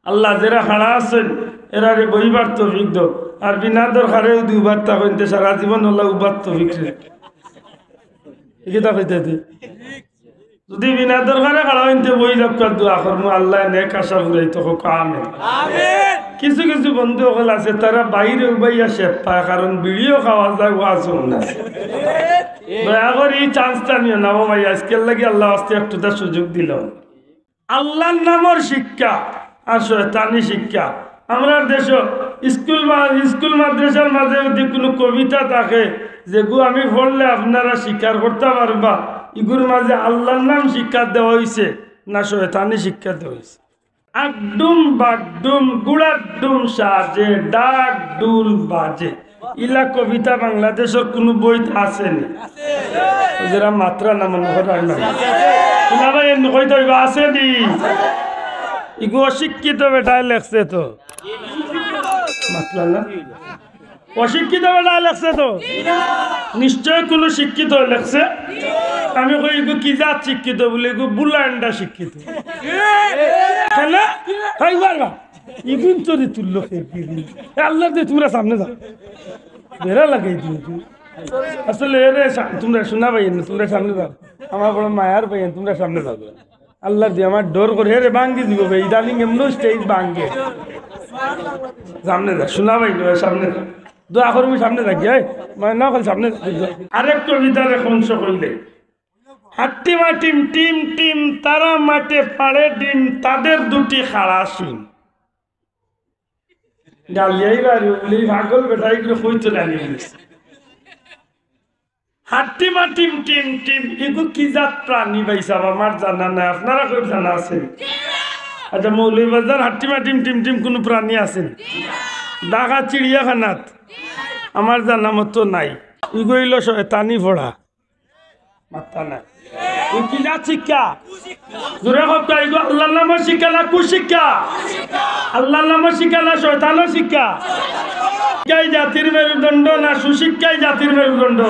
আল্লাহ যারা খাড়া আছেন এরারে বইবার তৌফিক দাও আর বিনা দরকারে দুবার তা কইতে সারা জীবন আল্লাহ উবার তৌফিক রে এটা কইতে দে যদি বিনা দরকারে খাড়া হইতে বই রাখার দোয়া করমু আল্লাহ নেক আশা ফুরাইতো হোক আমিন আমিন কিছু কিছু বন্ধু সকল আছে তারা বাইরে উবাইয়া শেপ পায় কারণ ভিডিও খাওয়া যায় ওয়াজ না দয়া করে এই চান্সটা নিও না ভাই আজকের লাগি আল্লাহ আস্তে একটু তার সুযোগ দিল আল্লাহর নামের শিক্ষা আর শয়তানি শিক্ষা আমরা দেশ স্কুল মাদ্রাসার মাঝে যদি কোনো কবিতা থাকে যেগুলো আমি পড়লে আপনারা স্বীকার করতে পারবা এগুলোর মাঝে আল্লাহর নাম শিক্ষা দেওয়া হয়েছে না শয়তানি শিক্ষা দেওয়া হয়েছে আগডুম বাগডুম গুড়াডুম সাজে ডাক ডুল বাজে ইলা কবিতা বাংলাদেশের কোনো বই আসেনি যারা মাত্রা না মনে করার না ভাই কইতে আসেনি ইগো অশিক্ষিত বেটায় লেখছে তো মাতলা না অশিক্ষিত বেটায় লেখছে তো নিশ্চয় কোনো শিক্ষিত লেখছে আমি কই ইগো কি জাত শিক্ষিত বলে ইগো বুলান্ডা শিক্ষিত হ্যাঁ তাই পারবা ইগুন চরি তুলল আল্লাহ দিয়ে তোমরা সামনে যাও বেড়া লাগাই দিও আসলে তোমরা শোনা পাইয়েন না তোমরা সামনে যাও আমার বড় মায়ার পাইয়েন তোমরা সামনে যাও আল্লাহ দিয়ে আমার ডর করে রে ভাঙ্গি দিব ভাই ইদানিং এমন স্টেজ ভাঙ্গে সামনে যা শোনা পাই সামনে যা দোয়া করবি সামনে থাকি মানে না খালি সামনে আরেক কবিতার এখন সকলে হাট্টি মাটিম টিম টিম তারা মাঠে পাড়ে ডিম তাদের দুটি খাড়া সিম ডালিয়াই বাড়ি বলে ভাগল বেটাই করে কইতে লাগে হাট্টি মাটিম টিম টিম এগুলো কি জাত প্রাণী পাইসাব আমার জানা নাই আপনারা কেউ জানা আছেন আচ্ছা মৌলভীবাজার হাট্টি মাটিম টিম টিম কোনো প্রাণী আছেন ঢাকা চিড়িয়াখানাত আমার জানা মতো নাই ইগইল শয়তানি পড়া মাথা নাই কি জাত শিক্ষা জোরে কথা ইগো আল্লাহর নাম শিক্ষা না কুশিক্ষা আল্লাহর নাম শিক্ষা না শয়তানের শিক্ষা শিক্ষাই জাতির মেরুদণ্ড না সুশিক্ষাই জাতির মেরুদণ্ড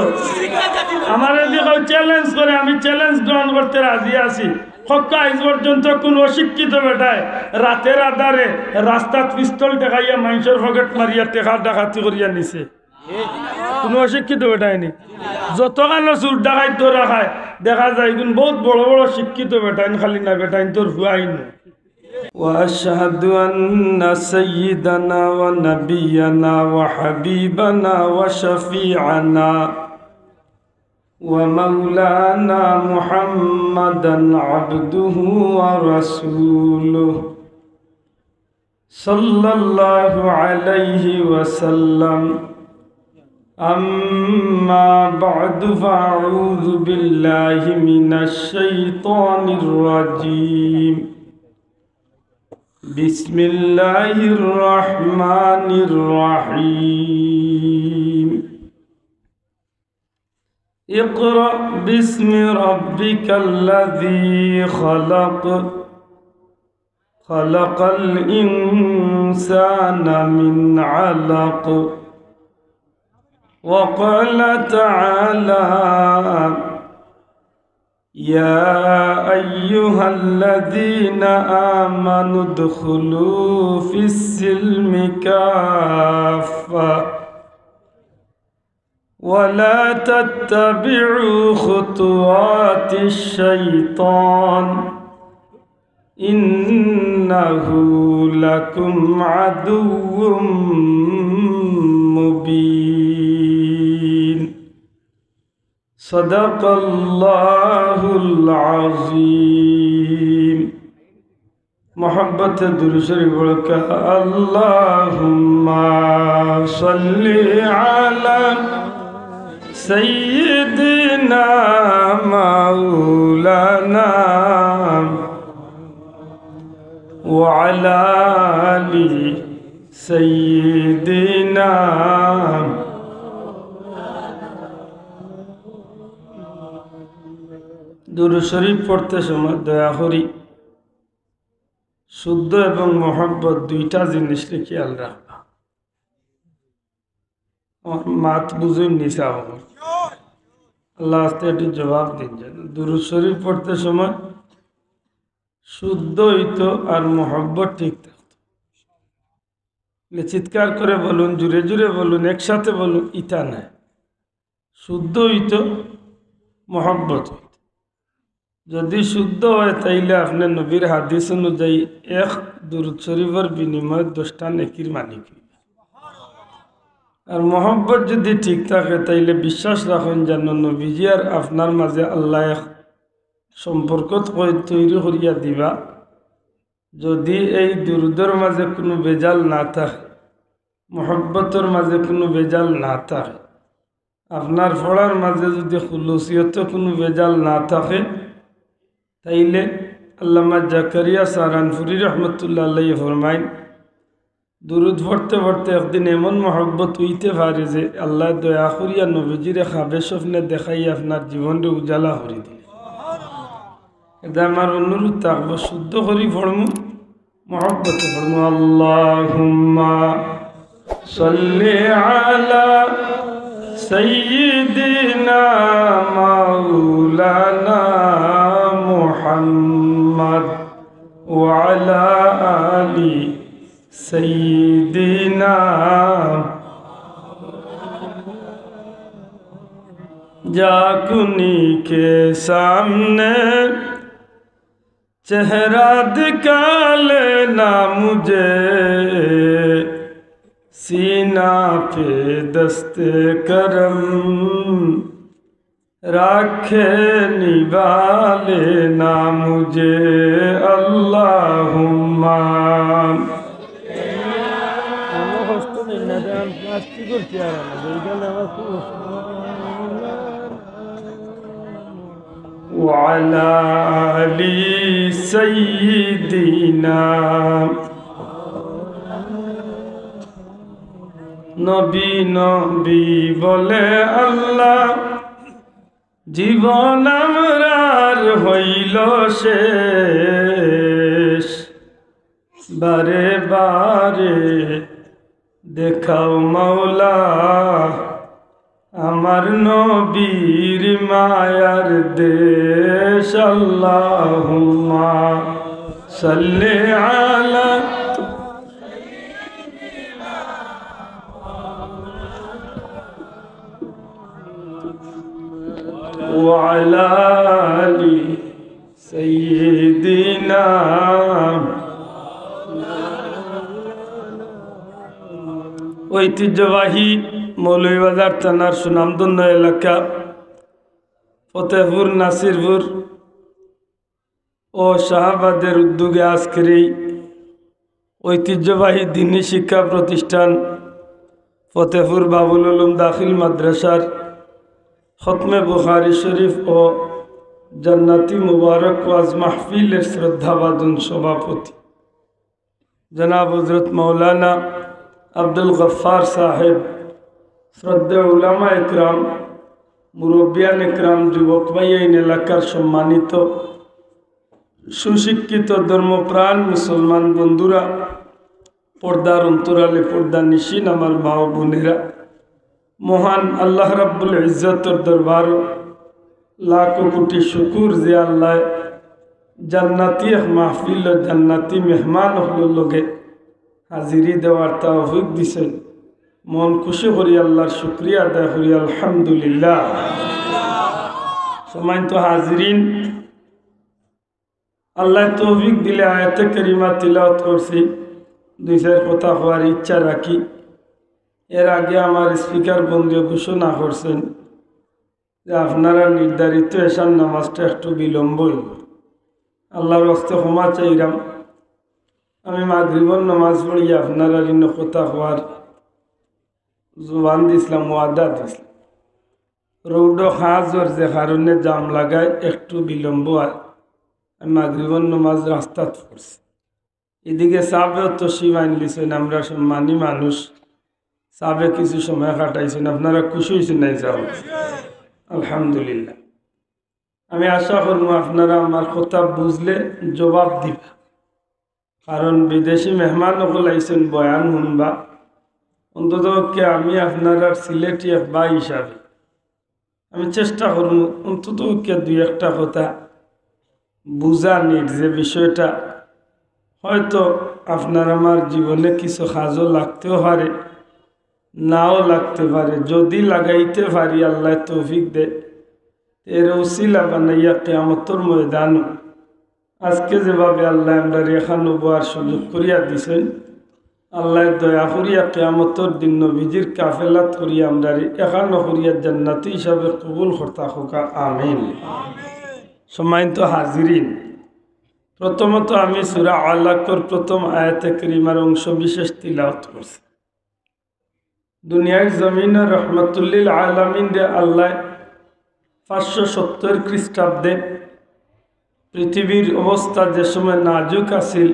আমার এদিকে চ্যালেঞ্জ করে আমি চ্যালেঞ্জ গ্রহণ করতে রাজি আছি হক্কা আজ পর্যন্ত কোন অশিক্ষিত বেটায় রাতের আধারে রাস্তাত পিস্তল দেখাইয়া মানুষের পকেট মারিয়া টেকা ডাকাতি করিয়া নিছে কোনো অশিক্ষিত বেটায়নি যতখানো চুর ডাকাই তো রাখায় দেখা যায় কিন্তু বহুত বড় বড় শিক্ষিত বেটাইন খালি না বেটাইন তোর হুয়াইন وأشهد أن سيدنا ونبينا وحبيبنا وشفيعنا ومولانا محمدا عبده ورسوله صلى الله عليه وسلم أما بعد فأعوذ بالله من الشيطان الرجيم بسم الله الرحمن الرحيم اقرأ باسم ربك الذي خلق خلق الإنسان من علق وقال تعالى يا أيها الذين آمنوا ادخلوا في السلم كافة ولا تتبعوا خطوات الشيطان إنه لكم عدو مبين صدق الله العظيم محبت درود شریف بڑھکا اللهم صل على سيدنا مولانا وعلى آل سيدنا দুরূদ শরীফ পড়তে সময় দয়া করি শুদ্ধ এবং মহব্বত দুইটা জিনিসকে খেয়াল রাখবা আমার মাত বুঝুন নিসা আল্লাহ আস্তে একটু জবাব দিন যেন দুরূদ শরীফ পড়তে সময় শুদ্ধ হইতো আর মহব্বত ঠিক থাকতো চিৎকার করে বলুন, জুড়ে জুড়ে বলুন, একসাথে বলুন, ইটা নাই। শুদ্ধ হইত মহব্বত হইত। যদি শুদ্ধ হয় তাইলে আপনি নবীর হাদিস অনুযায়ী এক দুরূদ শরীফের বিনিময়ে 10টা নেকির মালিক হইবে। আর মহব্বত যদি ঠিক থাকে তাইলে বিশ্বাস রাখুন যেন নবীজি আর আপনার মাঝে আল্লাহ এক সম্পর্ক তৈরি করিয়া দিবা। যদি এই দুরুদের মাঝে কোনো বেজাল না থাকে, মহব্বতের মাঝে কোনো বেজাল না থাকে, আপনার পড়ার মাঝে যদি খুলুসিয়ত কোনো বেজাল না থাকে, তাইলে আল্লামা জাকারিয়া সারানপুরি রহমতুল্লাহ আলাইহি ফরমাইন, দুরুদ পড়তে পড়তে একদিন এমন মহব্বত হইতে পারে যে আল্লাহ দয়া করিয়া নবীজিরে খাবে স্বপ্নে দেখাই আপনার জীবনকে উজালা করে দিলে। এটা আমার অনুরোধ থাকবো, শুদ্ধ করি পড়মু, মহব্বতে পড়মু। আল্লাহুম্মা সাল্লি আলা সাইয়্যিদিনা মাওলানা মুহাম্মদ ওয়া আলা আলি सैयदना जाकुनी के सामने चेहरा दिखा लेना मुझे, सीना पे दस्ते करम राखे निभा लेना मुझे। अल्लाहुम्मा وعلى آل سيدنا নবী নবী বলে আল্লাহ জীবন আমরার হইল শেষ, বারে বারে দেখাও মাওলা আমার নবীর মায়ার দেশ। আল্লাহুম্মা সাল্লি আলা ওয়া আলা আলি সাইয়্যিদিনা। ঐতিহ্যবাহী মৌলভীবাজার থানার সুনামধন্য এলাকা ফতেহপুর, নাসিরপুর ও শাহাবাদের উদ্যোগে আজকের এই ঐতিহ্যবাহী দ্বীনি শিক্ষা প্রতিষ্ঠান ফতেহপুর বাবুল উলুম দাখিল মাদ্রাসার খতমে বুখারী শরীফ ও জান্নাতি মুবারক ওয়াজ মাহফিলের শ্রদ্ধাভাজন সভাপতি জনাব হযরত মাওলানা আব্দুল গফফার সাহেব, শ্রদ্ধেয় উলামা একরাম, মুরব্বিয়ান একরাম, যুবক ভাইয়াইন, এলাকার সম্মানিত সুশিক্ষিত ধর্মপ্রাণ মুসলমান বন্ধুরা, পর্দার অন্তরালে পর্দা নিশিন আমার মা ও বোনেরা, মহান আল্লাহ রাব্বুল ইজ্জতের দরবার লাখ কোটি শুকুর যে আল্লাহ জান্নাতি এক মাহফিল জান্নাতি মেহমান হল লগে হাজিরি দেওয়ার তৌফিক দিছেন। মন খুশি করি আল্লাহর শুকরিয়া আদায় করি, আলহামদুলিল্লাহ। সম্মানিত হাজিরিন, আল্লাহ তৌফিক দিলে আয়াতে কারিমা তিলাওয়াত করছি, 2-4 কথা হওয়ার ইচ্ছা রাখি। এর আগে আমার স্পিকার বন্ধু ঘোষণা করছেন যে আপনারা নির্ধারিত এশার নামাজটা একটু বিলম্ব হইব। আল্লাহর হস্তে ক্ষমা চাইলাম। আমি মাগরিবের নামাজ পড়ি আপনারা ঋণ কথা হওয়ার জুবান দিছিলাম, ওয়াদা দিছিলাম। রৌড হাজর যে কারণে জাম লাগায় একটু বিলম্ব হয়, আমি মাগরিবের নামাজ রাস্তাত পড়ছি। এদিকে সাহেবেও তো সীমাইন লিছেন, আমরা সম্মানী মানুষ, সাহেবে কিছু সময় কাটাইছেন, আপনারা খুশি হয়েছেন নাই? যাও আলহামদুলিল্লাহ। আমি আশা করব আপনারা আমার কথা বুঝলে জবাব দিবা, কারণ বিদেশি মেহমান সকল আইছেন বয়ান শুনবা। অন্তত আমি আপনারা সিলেটি এক ভাই হিসাবে আমি চেষ্টা করব অন্তত 2-1 কথা বুঝানির, যে বিষয়টা হয়তো আপনার আমার জীবনে কিছু কাজও লাগতেও পারে, নাও লাগতে পারে। যদি লাগাইতে পারি আল্লাহ তৌফিক দে, এর উসিলা বানাইয়া কিয়ামতের ময়দান আজকে যেভাবে আল্লাহ আমরা এখানে বোয়ার সুযোগ করিয়া দিছেন, আল্লাহ দয়া করিয়া কিয়ামতের দিন নবীজির কাফেলাত করিয়া আমরা এখানে করিয়া জান্নাতি হিসাবে কবুল করতা হোকা, আমিন। সম্মানিত হাজিরিন, প্রথমত আমি সূরা আলাকর প্রথম আয়াতে কারিমার অংশ বিশেষ তিলাওয়াত করছি। দুনিয়ার জমিনে রহমতুল্লিল আলামিন রে আল্লাহ 570 খ্রিস্টাব্দে পৃথিবীর অবস্থা যে সময় নাজুক আছিল,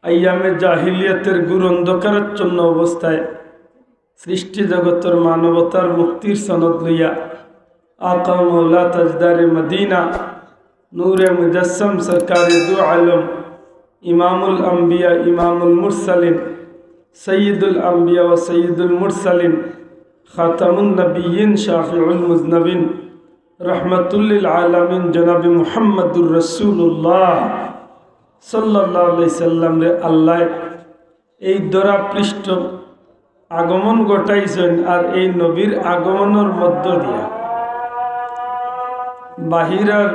আইয়ামে জাহিলিয়াতের গুর অন্ধকারাচ্ছন্ন অবস্থায় সৃষ্টি জগতের মানবতার মুক্তির সনদ লইয়া আকা মৌলা তাজদারে মদিনা নূরে মুজাসম সরকারে দু আলম ইমামুল আম্বিয়া ইমামুল মুরসালিন সৈয়দুল আম্বিয়া ও সৈয়দুল মুরসালিন খাতামুন নবিয়িন শাফিউল মুজনবিন রহমতুল্লিল আলামিন জনাবি মুহাম্মদুর রাসূলুল্লাহ সাল্লাল্লাহু আলাইহি সাল্লাম রে আল্লাহ এই দরা পৃষ্ঠ আগমন ঘটাইছেন। আর এই নবীর আগমনের মধ্য দিয়া বাহিরার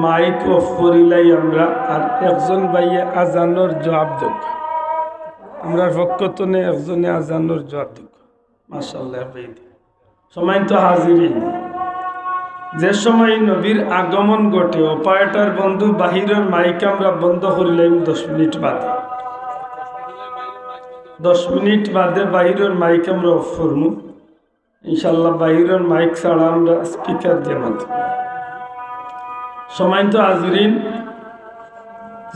মাইক অফ করিলাই আমরা, আর একজন ভাইয়ে আজানোর জবাব দেব। আমরা পক্ষতনে একজনে আজানোর জবাব দেব। মাশাআল্লাহ ভাই। সম্মানিত হাজিরিন, যে সময় নবীর আগমন ঘটে অপারেটর বন্ধু বাহিরের মাইক আমরা বন্ধ করিলাম 10 মিনিট বাদে। 10 মিনিট বাদে বাহিরের মাইক আমরা অফ করবো ইনশাল্লাহ। বাহিরের মাইক ছাড়া আমরা স্পিকার দিয়ে মাত্র। সম্মানিত হাজিরিন,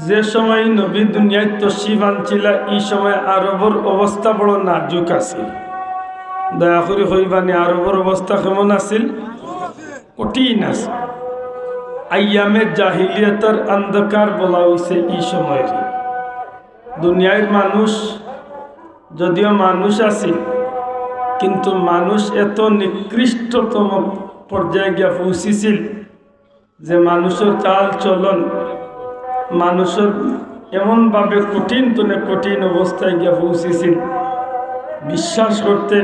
যে সময় নবী দুনিয়ায় তশরিফ আনছিল এই সময় আরবের অবস্থা বড় নাজুক আছিল। দয়া করে কইবানি আরবের অবস্থা কেমন আছিল? কঠিন আছে। আইয়ামে জাহিলিয়াতের অন্ধকার বলা হয়েছে এই সময়ের। দুনিয়ার মানুষ যদিও মানুষ আছে, কিন্তু মানুষ এত নিকৃষ্টতম পর্যায়ে গিয়া পৌঁছিছিল যে মানুষের চাল চলন মানুষের এমনভাবে কঠিন তনে কঠিন অবস্থায় গিয়া পৌঁছেছিল, বিশ্বাস করতে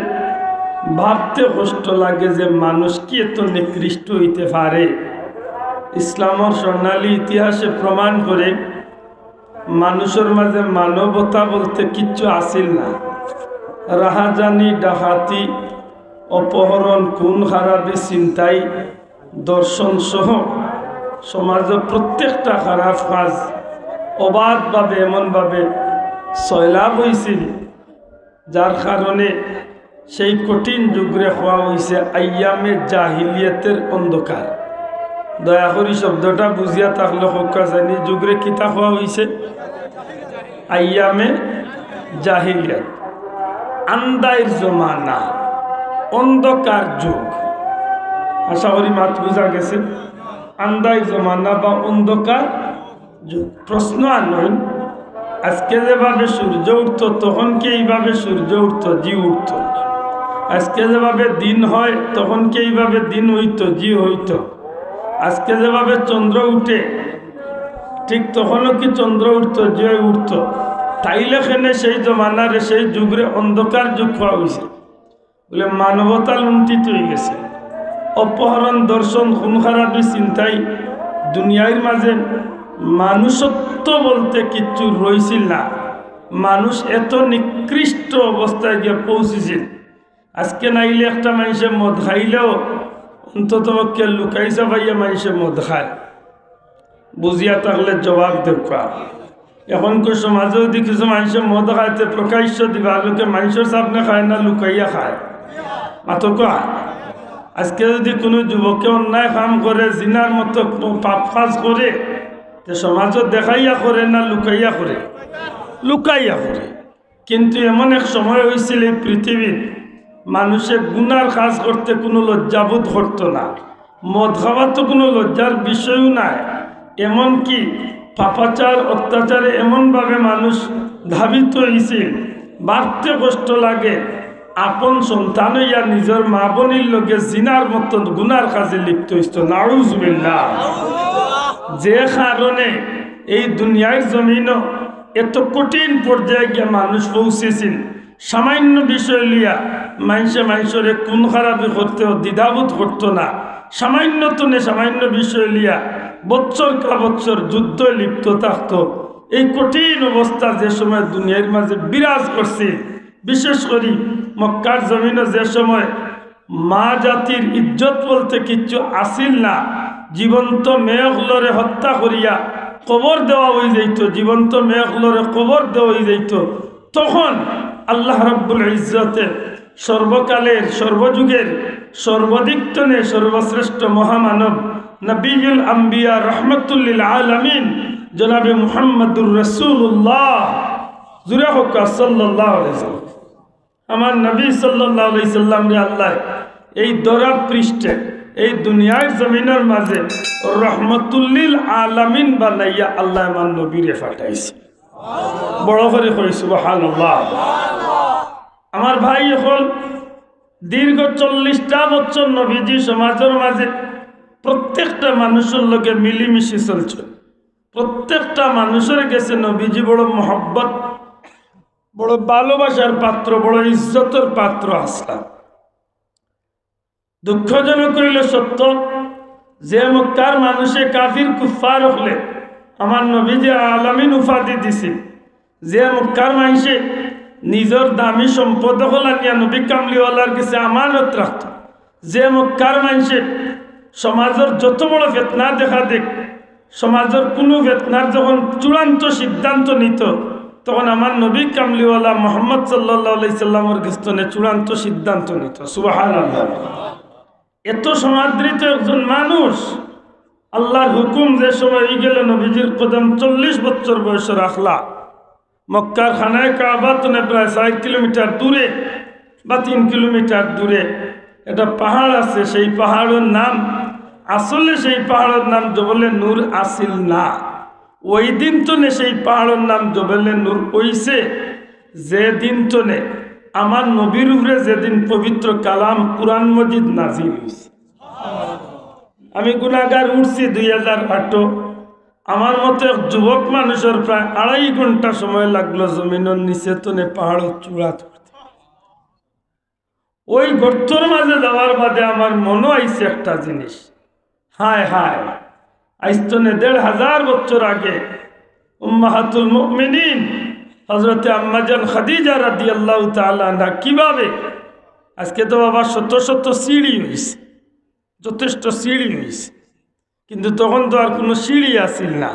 ভাবতে কষ্ট লাগে যে মানুষ কি এত নিকৃষ্ট হইতে পারে। ইসলামের স্বর্ণালী ইতিহাসে প্রমাণ করে মানুষের মাঝে মানবতা বলতে কিচ্ছু আসিল না। রাহাজানি, ডাকাতি, অপহরণ, খুন খারাপি, ছিনতাই, দর্শন সহ সমাজের প্রত্যেকটা খারাপ কাজ অবাধভাবে এমনভাবে সয়লাভ হয়েছিল, যার কারণে সেই কঠিন যুগরে হওয়া হয়েছে আইয়ামে জাহিলিয়াতের অন্ধকার। দয়া করি শব্দটা বুঝিয়া থাকলে হকা জানি যুগরে কিতা হওয়া হয়েছে আইয়ামে জাহিলিয়াত, আন্দাইর জমানা, অন্ধকার যুগ। আশা করি মাত বুঝা গেছে। আন্দাইর জমানা বা অন্ধকার যুগ। প্রশ্ন আনয় আজকে যেভাবে সূর্য উঠত তখন কি এইভাবে সূর্য উঠত? জি উঠত। আজকে যেভাবে দিন হয় তখন কি এইভাবে দিন হইত? জি হইত। আজকে যেভাবে চন্দ্র উঠে ঠিক তখনও কি চন্দ্র উঠত? জি উঠত। তাইলে খেনে সেই জমানারে সেই যুগরে অন্ধকার যুগ হওয়া হয়েছে বলে মানবতা লুণ্ঠিত হয়ে গেছে। অপহরণ, দর্শন, খুন খারাপি, চিন্তাই দুনিয়ার মাঝে মানুষত্ব বলতে কিচ্ছু রইছিল না। মানুষ এত নিকৃষ্ট অবস্থায় গিয়ে পৌঁছেছিল। আজকে নাইলে একটা মানুষে মদ খাইলেও অন্তত পক্ষে লুকাইছা পাইয়া মানুষে মদ খায়। বুঝিয়া থাকলে জবাব দেখা। এখনকার সমাজেও কিছু মানুষের মদ খাইতে প্রকাশ্য দিবা লোকে মানুষের সামনে খায় না, লুকাইয়া খায়। মাত্র কয় আজকে যদি কোনো যুবকে অন্যায় কাম করে, জিনার মতো পাপ কাজ করে, তো সমাজত দেখাইয়া করে না লুকাইয়া করে? লুকাইয়া করে। কিন্তু এমন এক সময় হয়েছিল এই পৃথিবীর মানুষে গুনার কাজ করতে কোনো লজ্জাবোধ করতো না। মদ খাওয়া তো কোনো লজ্জার বিষয়ও নাই। এমনকি পাপাচার, অত্যাচারে এমনভাবে মানুষ ধাবিত হয়েছিল, বাড়তে কষ্ট লাগে। আপন সন্তান হইয়া নিজের মা বোনের লগে জিনার মতো গুনার কাজে লিপ্ত হইত। নাউজুবিল্লাহ। যে কারণে এই দুনিয়ার জমিন এত কঠিন পর্যায়ে গিয়ে মানুষ পৌঁছেছিল সামান্য বিষয় লিয়া মানুষের কোন খারাপি করতেও দ্বিধাবোধ করতো না। সামান্য বিষয় লিয়া বছর কা বছর যুদ্ধ লিপ্ত থাকতো। এই কঠিন অবস্থা যে সময় দুনিয়ার মাঝে বিরাজ করছে, বিশেষ করে মক্কার জমিনে যে সময় মা জাতির ইজ্জত বলতে কিচ্ছু আসিল না, জীবন্ত মেয়েগুলোরে হত্যা করিয়া কবর দেওয়া হয়ে যাইত, জীবন্ত মেয়েগুলোরে কবর দেওয়া হয়ে যাইত। তখন আল্লাহ রাব্বুল ইজ্জতে সর্বকালের সর্বযুগের সর্বদিক্তনে সর্বশ্রেষ্ঠ মহামানব নবিয়ুল আম্বিয়া রহমতুল্লিল আলামিন জনাবে মুহাম্মদুর রাসূলুল্লাহ জুরে হোক সাল্লাল্লাহু আলাইহি ওয়াসাল্লাম, আমার নবী সাল্লাল্লাহু আলাইহি সাল্লাম রে আল্লাহ এই দরা পৃষ্ঠে এই দুনিয়ার জমিনের মাঝে রহমতুল্লিল আলামিন বানাইয়া আল্লাহ আমার নবীরে পাঠাইছে। বড় করে কই সুবহানাল্লাহ। আমার ভাই এখন দীর্ঘ 40টা বছর নবীজি সমাজের মাঝে প্রত্যেকটা মানুষের লোকে মিলিমিশি চলছে। প্রত্যেকটা মানুষের কাছে নবীজি বড় মহব্বত, বড় ভালোবাসার পাত্র, বড় ইজ্জতের পাত্র আসলাম। দুঃখজনক হইল সত্য যে মক্কার মানুষে কাফির কুফার হলে আমার নবীজি আলামিন উপাধি দিছিল। যে মক্কার মানুষে নিজের দামি সম্পদ হলা নিয়া নবী কামলিওয়ালার কাছে আমানত রাখত, যে মক্কার মানুষে সমাজের যত বড় ফিতনা দেখা দেখ, সমাজের কোনো ফিতনার যখন চূড়ান্ত সিদ্ধান্ত নিত তখন আমার নবী কামলিওয়ালা মুহাম্মদ সাল্লাল্লাহু আলাইহি সাল্লামের কাছে চূড়ান্ত সিদ্ধান্ত নিত। সুবহানাল্লাহ। এত সমাদৃত একজন মানুষ, আল্লাহর হুকুম যে সময় হয়ে গেল নবীজির কদম 40 বছর বয়সে রাখলা। মক্কার খানায় কাবা তনে প্রায় 4 কিলোমিটার দূরে বা 3 কিলোমিটার দূরে একটা পাহাড় আছে। সেই পাহাড়ের নাম আসলে সেই পাহাড়ের নাম জবলে নূর আসিল না। ওই দিন তনে সেই পাহাড়ের নাম জবলে নূর হইছে যে দিন তনে আমার নবীর উপরে যেদিন পবিত্র কালাম কুরআন মজিদ নাজিল হইছে। আমি গুনাহগার উঠছি 2008। আমার মতো এক যুবক মানুষের প্রায় 2.5 ঘন্টা সময় লাগলো জমিনের নিচে তনে পাহাড়ের চূড়া ধরতে। ওই গর্তর মাঝে যাওয়ার বাদে আমার মনে আইছে একটা জিনিস, হায় হায় আইস্তনে 1500 বছর আগে উম্মাহাতুল মুমিনিন হযরতে আম্মাজান খাদিজা রাদিয়াল্লাহু তাআলা আনহা কিভাবে, আজকে তো বাবা শত শত সিঁড়ি হয়েছে, যথেষ্ট সিঁড়ি হয়েছে, কিন্তু তখন তো আর কোনো সিঁড়ি আসিল না।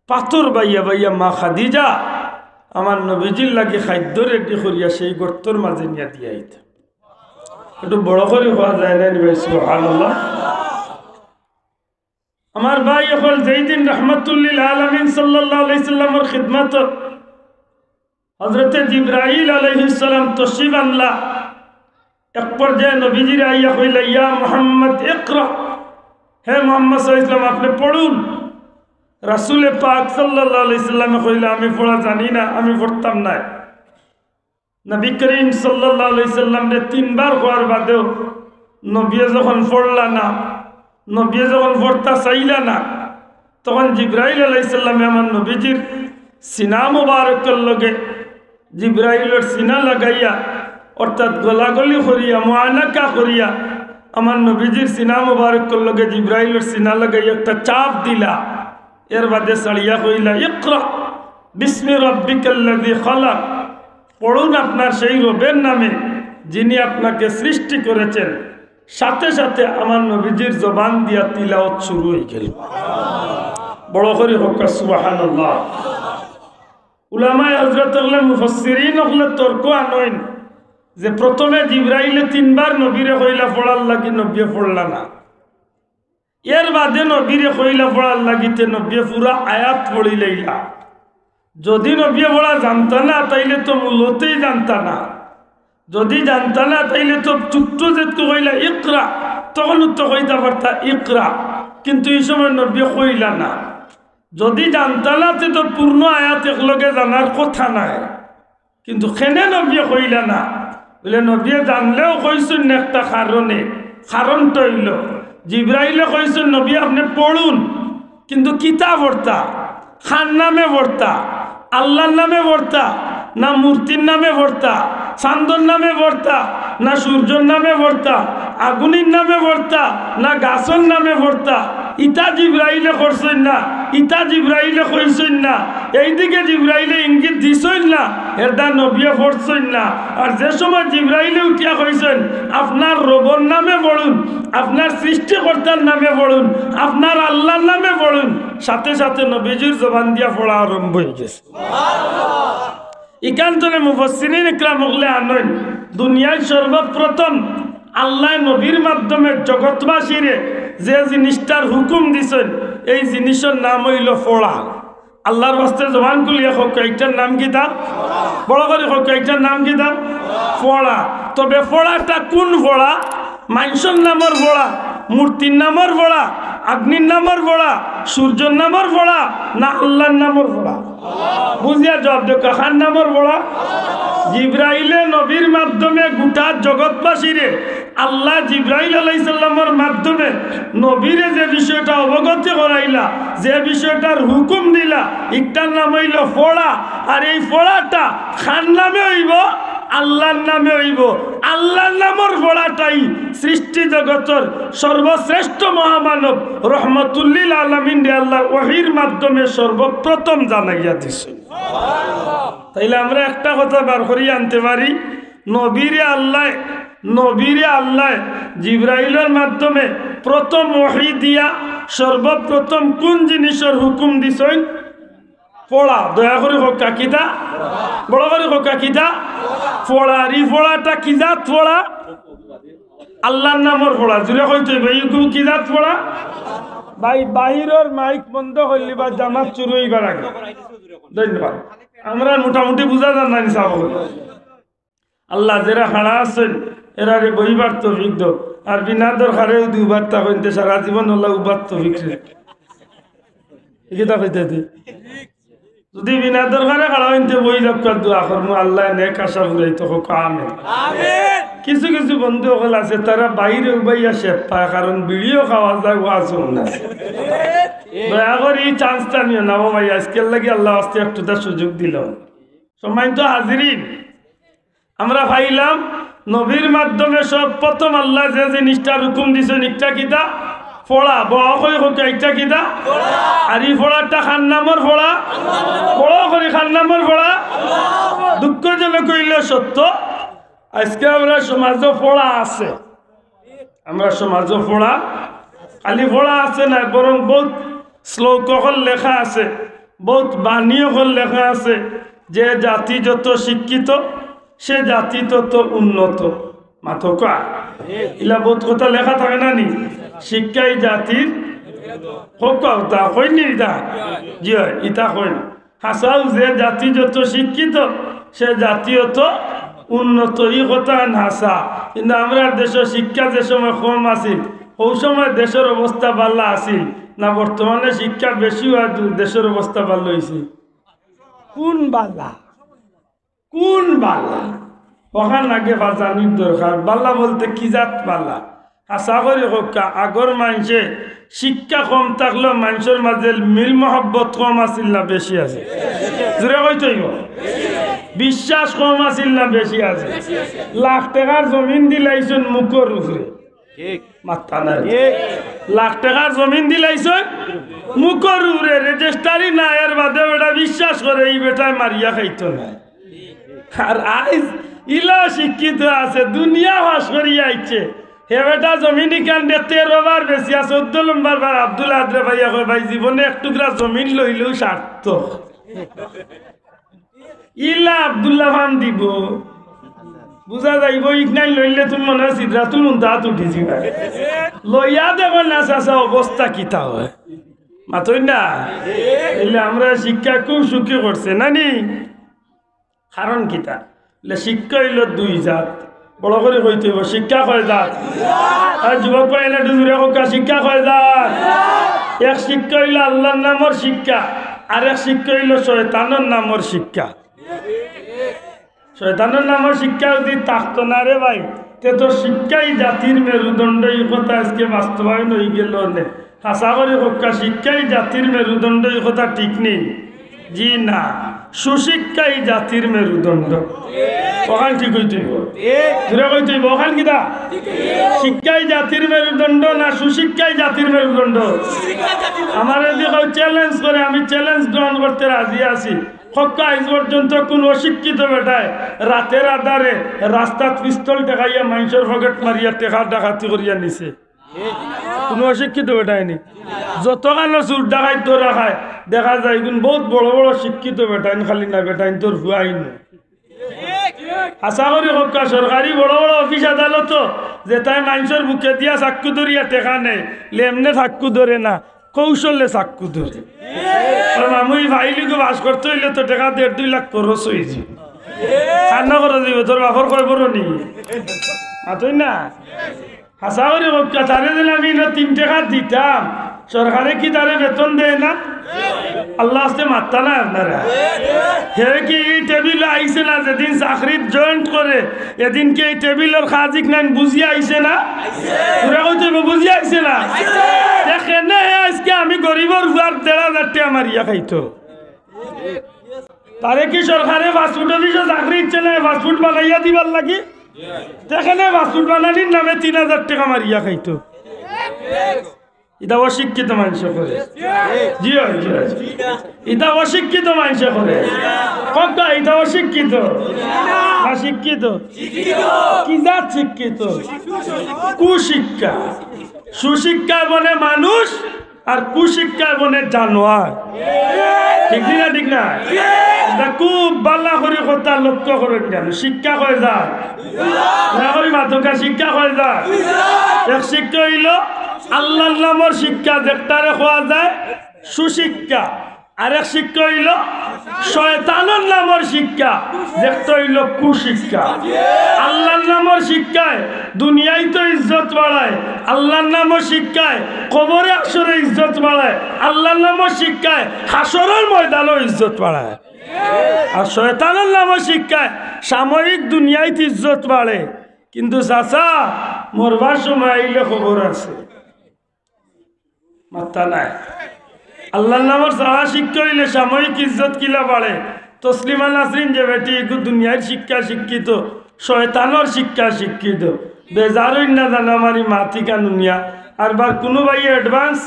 পাথর বাইয়া বাইয়া মা খাদিজা আমার নবীজির লাগে খাদ্য রেডি করিয়া সেই গর্তর মাঝে নিয়ে দিয়া আইত। একটু বড় করে হওয়া যায় না ভাই? সুবহানাল্লাহ। আমার ভাই এখন যেই দিন রহমতুল্লিল আলামিন সাল্লাল্লাহু আলাইহি সাল্লামের খিদমত হযরতে জিবরাইল আলাইহিস সালাম তশরিফ আনলা, এক পর্যায়ে নবীজির আইয়া কইলা, ইয়া মুহাম্মদ ইকরা, হে মুহাম্মদ সাল্লাল্লাহু আলাইহি সাল্লাম আপনি পড়ুন। রাসূল পাক সাল্লাল্লাহু আলাইহি সাল্লাম কইলা, আমি পড়া জানি না, আমি পড়তাম না। নবী করিম সাল্লাল্লাহু আলাইহি সাল্লাম রে 3 বার হওয়ার বাদেও নবী যখন পড়লা না, নবী যখন পড়তা চাইলা না, তখন জিবরাইল আলাইহিস সালাম আমার নবীজির সিনা মুবারকের লগে জিবরাইলের সিনা লাগাইয়া অর্থাৎ গলাগলি করিয়া মুআনাকা করিয়া আমার নবীজির সিনা মুবারকের লগে জিবরাইলের সিনা লাগাইয়া একটা চাপ দিলা। এর বাদে সাড়িয়া কইলা, ইকরা বিসমি রাব্বিকাল্লাযী খালাক, পড়ুন আপনার সেই রবের নামে যিনি আপনাকে সৃষ্টি করেছেন। সাথে সাথে আমার নবীজির জবান দিয়া তিলাওয়াত শুরু হয়ে গেল। বড় করে হোক সুবহানাল্লাহ। উলামায়ে হযরত মুফাসসিরিন হলে তর্ক আনইন যে প্রথমে জিবরাইলে 3 বার নবীরে কইলা পড়ার লাগি, নবী পড়লা না। এর বাদে নবীরে কইলা পড়ার লাগিতে নবী পুরা আয়াত পড়ি লইলা। যদি নবী পড়া জানতা না তাইলে তো মূলতেই জানতা না, যদি জানতা না তাইলে তো ছোট্ট যেটুকু কইলা ইকরা, তখন তো কইতা পারতা ইকরা, কিন্তু এই সময় নবী কইলা না। যদি জানতা না তো পূর্ণ আয়াত একলগে জানার কথা নাই, কিন্তু কেনে নবী কইলা না? বলে নবী জানলেও কইছেন একটা কারণে, কারণটা হইল জিবরাইলে কইছেন নবী আপনি পড়ুন, কিন্তু কিতা পড়তা, খান নামে পড়তা, আল্লাহর নামে ভর্তা না মূর্তির নামে ভর্তা, চান্দর নামে ভর্তা না সূর্যর নামে ভর্তা, আগুনের নামে ভর্তা না গাছের নামে ভর্তা। ইটা জিব্রাইলে করছেন না, ইটা জিব্রাইলে কইছেন না, এইদিকে জিব্রাইলে ইঙ্গিত দিছেন না, এটা নবিয়ে পড়ছেন না। আর যে সময় জিব্রাইলে উঠিয়া কইছেন আপনার রবের নামে পড়ুন, আপনার সৃষ্টিকর্তার নামে পড়ুন, আপনার আল্লাহর নামে পড়ুন, সাথে সাথে নবীজির জবান দিয়া পড়া আরম্ভ হয়ে গেছে। ইকান্তরে মুফাসসিরিন ইকরাম হলে আনয়ন দুনিয়ায় সর্বপ্রথম আল্লাহ নবীর মাধ্যমে জগৎবাসীরে যে জিনিসটার হুকুম দিছেন এই জিনিসের নাম হইল ফোড়া। আল্লাহর বাস্তে জবান খুলিয়া হোক একটার নাম কিতা, বড় করে হোক একটার নাম কিতা, ফোড়া। তবে ফোড়াটা কোন ফোড়া? মানুষের নামের ফোড়া, মূর্তির নামের ফোড়া, আগ্নির নামের ফোড়া, সূর্যের নামের ফোড়া না আল্লাহর নামের ফোড়া? বুঝিয়া জবাব দেখো, কার নামের ফোড়া? জিব্রাইলে নবীর মাধ্যমে গোটা জগৎবাসীরে আল্লাহ জিব্রাইল আলাইহিস সালামের মাধ্যমে নবীরে যে বিষয়টা অবগত করাইলা, যে বিষয়টার হুকুম দিলা, একটার নাম হইল ফোড়া। আর এই ফোড়াটা খান নামে হইব, আল্লাহর নামে হইব। আল্লাহর নামের ফোড়াটাই সৃষ্টি জগতের সর্বশ্রেষ্ঠ মহামানব রহমতুল্লিল আলামিন আল্লাহ ওহীর মাধ্যমে সর্বপ্রথম জানাইয়া দিছে। তাইলে আমরা একটা কথা বার করি আনতে পারি, নবীরে আল্লাহ জিব্রাইলের মাধ্যমে প্রথম ওহী দিয়া সর্বপ্রথম কোন জিনিসের হুকুম দিছেন? ফোড়া। দয়া করে হোকা কিতা, বড় করে হোকা কিতা, ফোড়া। আর এই ফোড়াটা কি জাত ফোড়া? আল্লাহর নামের ফোড়া। জুড়ে কইতে কি জাত ফোড়া? ভাই বাহিরের মাইক বন্ধ করলি বা জামাত শুরু হইবার আগে। ধন্যবাদ। আমরা মোটামুটি বুঝা যান না নিসাব। আল্লাহ যারা খাড়া আছেন এরারে বইবার তৌফিক দাও, আর বিনা দরকারেও দুবার তা কইতে সারা জীবন আল্লাহ উবার তৌফিক রে। কিতা কইতে যদি বিনা দরকারে খাড়া হইতে বই লক্ষার দোয়া করবো আল্লাহ নেক আশা ফুরাইতে হোক আমিন। কিছু কিছু বন্ধু সকল আছে তারা বাইরে উবাইয়া শেপ পায়, কারণ বিড়িও খাওয়া যায় ওয়াজও না। দয়া করে এই চান্সটা নিও না ভাই, আজকের লাগে আল্লাহ আস্তে একটুটা সুযোগ দিল। সম্মানিত হাজিরিন, আমরা পাইলাম নবীর মাধ্যমে সব প্রথম আল্লাহ যে জিনিসটার হুকুম দিছে নিকটা কিতা ফোড়া। বড় করে হোক একটা কিতা, আর এই ফোড়াটা খান নামের ফোড়া, বড় করে খান নামের ফোড়া। দুঃখজনক হইলে সত্য, আজকে আমরা সমাজে ফোড়া আছে, আমরা সমাজে ফোড়া, খালি ফোড়া আছে না, বরং বহুত শ্লোকল লেখা আছে, বহুত বাণীয়কল লেখা আছে যে জাতি যত শিক্ষিত সে জাতি তত উন্নত। মাথকা ইলা বহুত কথা লেখা থাকে না নি? শিক্ষাই জাতির তা হয়নি ইটা, জি হয় ইটা হয় হাসাও যে জাতি যত শিক্ষিত সে জাতি যত উন্নত। এই কথা হাসা, কিন্তু আমরা দেশের শিক্ষা যে সময় কম আছিল ওই সময় দেশের অবস্থা ভালো আছিল না? বর্তমানে শিক্ষা বেশি হয় দেশের অবস্থা ভালো হয়েছে। কোন বালা কোন বালা ওখান আগে বাজানির দরকার। বাল্লা বলতে কি জাত বালা? আশা করি হোকা আগর মানুষে শিক্ষা কম থাকলেও মানুষের মাঝে মিল মহব্বত কম আছিল না বেশি আছে? জোরে কইতেই বিশ্বাস কম আছিল না বেশি আছে? লাখ টাকার জমিন দিলাইছেন মুখর উপরে, মাথা নাই। লাখ টাকার জমিন দিলাইছেন মুখর উপরে, রেজিস্টারি না এর বাদে বেটা বিশ্বাস করে এই বেটায় মারিয়া খাইতো না। আর আইজ ইলা শিক্ষিত আছে, দুনিয়া ফাঁস করিয়া আইছে, হে বেটা জমিন কান্দে 13 বার বেশি 14 নম্বর বার আব্দুল আদরে ভাইয়া কয় ভাই জীবনে এক টুকরা জমিন লইলেও সার্থক। ইলা আব্দুল্লাহ ফান দিব বুঝা যাইব। ইকনাই লইলে তুমি মনে হয় সিদ্ধাতুল মুনতাহাত উঠিছি লইয়া দেব না চাচা অবস্থা কিতা হয় মাতই না। এলে আমরা শিক্ষা খুব সুখী করছে নানি, কারণ কিতা শিক্ষা হইল দুই জাত। বড় করে কইতে হইব শিক্ষা কয় জাত? আর যুবক পাইলে জুড়ে হোকা শিক্ষা কয় জাত? এক শিক্ষা হইল আল্লাহর নামের শিক্ষা, আর এক শিক্ষা হইল শয়তানের নামের শিক্ষা। শয়তানের নামের শিক্ষা যদি থাকতো না রে ভাই, তে তো শিক্ষাই জাতির মেরুদণ্ড। এই কথা আজকে বাস্তবায়ন হয়ে গেল। হাসা করে হোকা শিক্ষাই জাতির মেরুদণ্ড, এই কথা ঠিক নেই। জি না, সুশিক্ষাই জাতির মেরুদণ্ড। ওখান ঠিক হইতে দূরে কইতে ওখান কিনা শিক্ষাই জাতির মেরুদণ্ড না সুশিক্ষাই জাতির মেরুদণ্ড? আমার এদিকে চ্যালেঞ্জ করে, আমি চ্যালেঞ্জ গ্রহণ করতে রাজি আছি। হক্কা আজ পর্যন্ত কোন অশিক্ষিত বেটায় রাতের আধারে রাস্তাত পিস্তল টেকাইয়া মানুষের পকেট মারিয়া টেকা ডাকাতি করিয়া নিছে? কোন অশিক্ষিত বেটায়নি। যতখানো চুর ডাকাই ধরা খায় দেখা যায় কিন্তু বহুত বড় বড় শিক্ষিত বেটাইন, খালি না বেটাইন তোর ভুয়াইন। আশা করি হক্কা সরকারি বড় বড় অফিস আদালত যে তাই মানুষের বুকে দিয়া চাক্কু ধরিয়া টেকা নেই, লেমনে চাক্কু ধরে না, কৌশলে চাক্কু ধরে। আমি ভাইলিকে বাস করতে হইলে তো টাকা 1.5-2 লাখ খরচ হয়েছে। খান্না করে দিব তোর বাপর কয় বড় নি আতই না। হাসা করে তারে দিলে আমি 3 টাকা দিতাম, সরকারে কি তারে বেতন দেয় না? আল্লাহ আসতে মাত্তা না আপনারা। হে কি এই টেবিলে আইসে না যেদিন চাকরিত জয়েন্ট করে, এদিন কি এই টেবিলের খাজিক নাইন বুঝিয়ে আইসে না? বুঝিয়ে আইসে না? দেখেনে আজকে আমি গরিবর ঘর 1,500 টাকা মারিয়া খাইতো। তারে কি সরকারে ফাস্টফুড অফিসে চাকরি ইচ্ছে না ফাস্টফুড বানাইয়া দিবার লাগি? দেখেনে ফাস্টফুড বানানির নামে 3,000 টাকা মারিয়া খাইতো। এটা অশিক্ষিত মানুষ করে। জি এটা অশিক্ষিত মানুষ করে। কক্কা এটা অশিক্ষিত না শিক্ষিত? কি জাত শিক্ষিত? কুশিক্ষা। সুশিক্ষায় বনে মানুষ আর কুশিক্ষায় বনে জানোয়ার। ঠিক না? ঠিক না? খুব বাল্লা করে কথা লক্ষ্য করে কেন শিক্ষা হয়ে যায় না করি মাথকা শিক্ষা হয়ে যায়। এক শিক্ষা হইল আল্লাহর নামের শিক্ষা, যেটারে খোয়া যায় সুশিক্ষা। আরেক শিক্ষা হইল শয়তানের নামের শিক্ষা, যেটা হইল কুশিক্ষা। আল্লাহর নামের শিক্ষায় দুনিয়ায় তো ইজ্জত বাড়ায়, আল্লাহর নামের শিক্ষায় কবরে আসরে ইজ্জত বাড়ায়, আল্লাহর নামের শিক্ষায় হাসরের ময়দানও ইজ্জত বাড়ায়। আর শয়তানের নামের শিক্ষায় সাময়িক দুনিয়ায় ইজ্জত বাড়ে, কিন্তু চাচা মরবার সময় আইলে খবর আছে মাত্তা নাই। আল্লাহর নামের সারা শিক্ষা হইলে সাময়িক ইজ্জত কিলা বাড়ে। তসলিমা নাসরিন যে বেটি এগু দুনিয়ার শিক্ষা শিক্ষিত, শয়তানের শিক্ষা শিক্ষিত। বেজারই না জানো আমার মাতি কানুনিয়া আর বার কোনো ভাই অ্যাডভান্স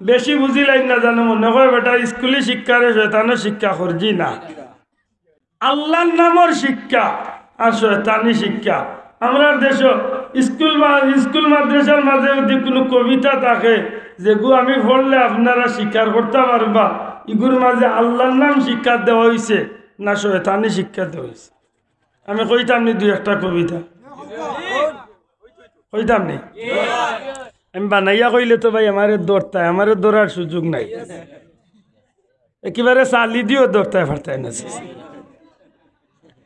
বেশি বুঝিলাই না জানো মনে হয় বেটা স্কুলি শিক্ষারে শয়তানের শিক্ষা করছি না। আল্লাহর নামের শিক্ষা আর শয়তানি শিক্ষা। আমরা দেশ স্কুল মাদ্রাসার মাঝে যদি কোনো কবিতা থাকে যেগু আমি পড়লে আপনারা স্বীকার করতে পারবা এগুর মাঝে আল্লাহর নাম শিক্ষা দেওয়া হয়েছে না শয়তানি শিক্ষা দেওয়া হয়েছে? আমি কইতাম নি 2-1টা কবিতা কইতাম নি? আমি বানাইয়া কইলে তো ভাই আমার দৌড়তায়, আমার দৌড়ার সুযোগ নাই। একেবারে চালি দিও দৌড়তায় ফারতায় না,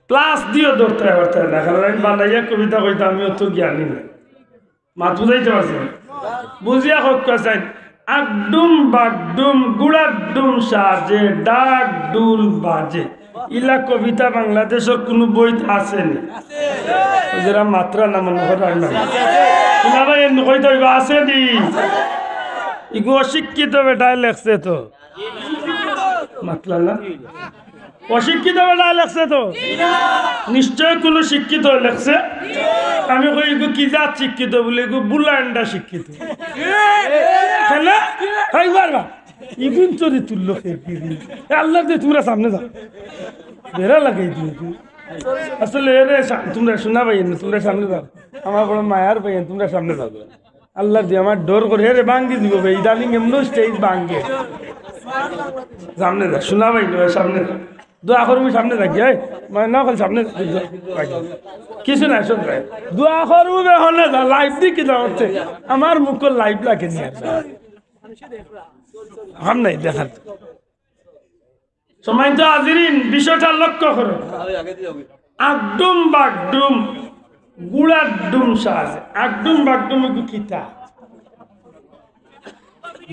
প্লাস দিও দৌড়তায় ফারতায় না। কারণ আমি বানাইয়া কবিতা কইতাম, আমি অত জ্ঞানী না। মাত বুঝাইতে পারছি বুঝিয়া হোক চাই। আগডুম বাগডুম গুড়াডুম সাজে ডাক ডুল বাজে, ইলা কবিতা বাংলাদেশের কোনো বই আসেনি। যারা মাত্রা না মনে হয় না কইতে হইবা আসেনি। ইগু অশিক্ষিত বেটায় লেখছে তো মাতলা না, অশিক্ষিত বেটায় লেখছে তো নিশ্চয় কোনো শিক্ষিত লেখছে। আমি কই ইগু কি জাত শিক্ষিত বলে, ইগু বুলান্ডা শিক্ষিত। ইগুন চরিত্র লোকে আল্লাহ দিয়ে তোমরা সামনে যাও বেড়া লাগাই দিয়ে আসলে তোমরা শোনা পাইয়েন না, তোমরা সামনে যাও। আমার বড় মায়ার পাইয়েন, তোমরা সামনে যাও। আল্লাহ দিয়ে আমার ডর করে রে ভাঙ্গি দিব ভাই, ইদানিং এমন স্টেজ ভাঙ্গে। সামনে যা, শোনা পাই না, সামনে যা। দোয়া করবি সামনে থাকি মানে না খালি সামনে কিছু নাই সব ভাই দোয়া করবো হলে যা লাইভ দিয়ে কি হচ্ছে আমার মুখ লাইভ লাগে নি হাম নাই দেখার সময় তো হাজিরিন বিষয়টা লক্ষ্য করো। আগডুম বাগডুম গুড়ার ডুম সাজ, আগডুম বাগডুম কিতা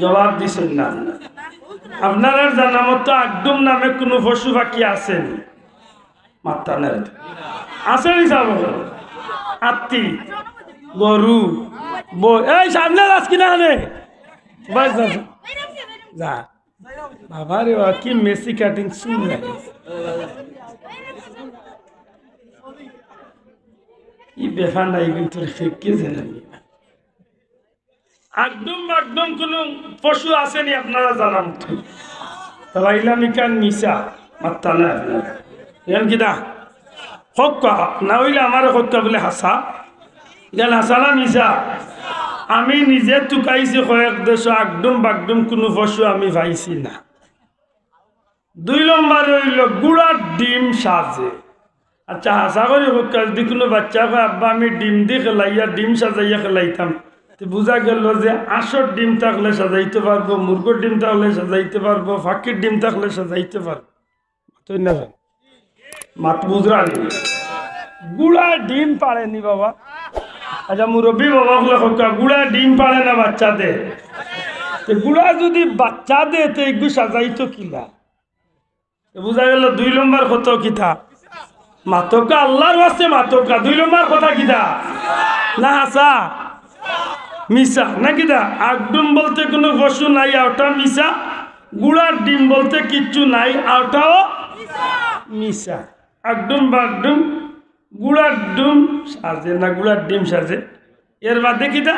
জবাব দিছেন না। আপনারা জানা মতো আগডুম নামে কোনো পশু পাখি আছেন? মাত্রা নেই আসেনি যাব আত্মি গরু এই সামনে যাস কিনা যা বাবা রে বাবা কি মেসি কাটিং চুল লাগে ই বেফা নাই কিন্তু কে জানে একদম একদম কোন পশু আসেনি আপনারা জানান তো তাহলে ইলামিকান মিশা মাত্তা না এন কিদা হক্কা না হইলে আমার হক্কা বলে হাসা গেল হাসা না মিশা আমি নিজে টুকাইছি কয়েক দেশ একদম বাকদম কোনো পশু আমি পাইছি না 2 নম্বর হইল গুড়ার ডিম সাজে আচ্ছা হাসা করে হক্কা যদি কোনো বাচ্চা আব্বা আমি ডিম দিয়ে খেলাইয়া ডিম সাজাইয়া খেলাইতাম বুঝা গেল যে আঁশর ডিম থাকলে সাজাইতে পারবো মুরগোর ডিম থাকলে সাজাইতে পারবো ফাঁকির ডিম থাকলে সাজাইতে পারবো মাত বুঝরা গুড়া ডিম পারেনি বাবা আচ্ছা মুরব্বী বাবা গুড়া ডিম পারে না বাচ্চাদের গুড়া যদি বাচ্চা দে তো এগুলো সাজাইতো কিলা বুঝা গেল 2 নম্বর কত কিতা মাতকা আল্লাহর বাস্তে মাতকা 2 নম্বর কথা কিতা না হাসা মিশা নাকি দা একদম বলতে কোনো পশু নাই ওটা মিশা গুড়ার ডিম বলতে কিচ্ছু নাই ওটাও মিশা একদম বাকডুম গুড়ার ডিম সাজে না গুড়ার ডিম সাজে এর বাদে কিটা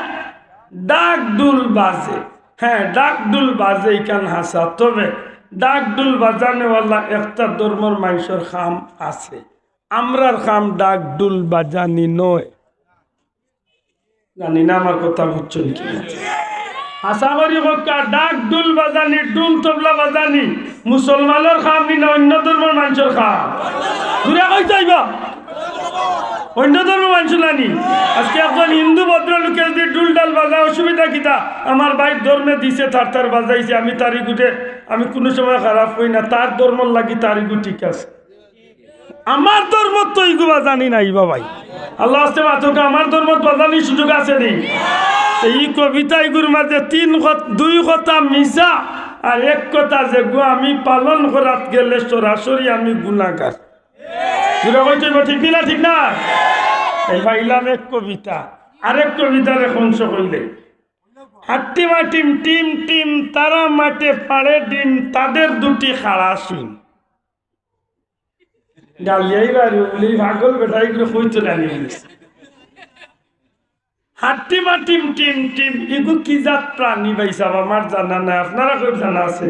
ডাক ডুল বাজে হ্যাঁ ডাক ডুল বাজে এখান হাসা তবে ডাক ডুল বাজানেওয়ালা একটা ধর্মর মানুষের খাম আছে আমরার খাম ডাক ডুল বাজানি নয় জানি না আমার কথা বুঝছেন কি আশাবাড়ি হকা ডাক ডুল বাজানি ডুল তবলা বাজানি মুসলমানের খাম না অন্য ধর্মের মানুষের খাম ঘুরে কই যাইবা অন্য ধর্মের মানুষ নানি আজকে একজন হিন্দু ভদ্রলোকের যদি ডুল ডাল বাজা অসুবিধা কিতা আমার ভাই ধর্মে দিছে তার বাজাইছে আমি তারি গুটে আমি কোনো সময় খারাপ হই না তার ধর্মর লাগি তারি গু ঠিক আছে আমার ধর্ম তো এইগুলা জানি নাই বাবাই আল্লাহ আসতে মাতকে আমার ধর্ম বাজানির সুযোগ আছে নি এই কবিতা এগুলোর মাঝে 2 কথা মিশা আর 1 কথা যে আমি পালন করাত গেলে সরাসরি আমি গুনাহগার ঠিক না ঠিক না এই ভাইলাম এক কবিতা আরেক কবিতার এখন কইলে হাট্টি মাটিম টিম টিম তারা মাঠে পাড়ে ডিম তাদের 2টি খাড়া সিং ডালিয়াই বাড়ি বলি ভাগল বেটাই করে হইতো জানি হাট্টি মাটিম টিম টিম এগু কি জাত প্রাণী পাইছাব আমার জানা নাই আপনারা কেউ জানা আছে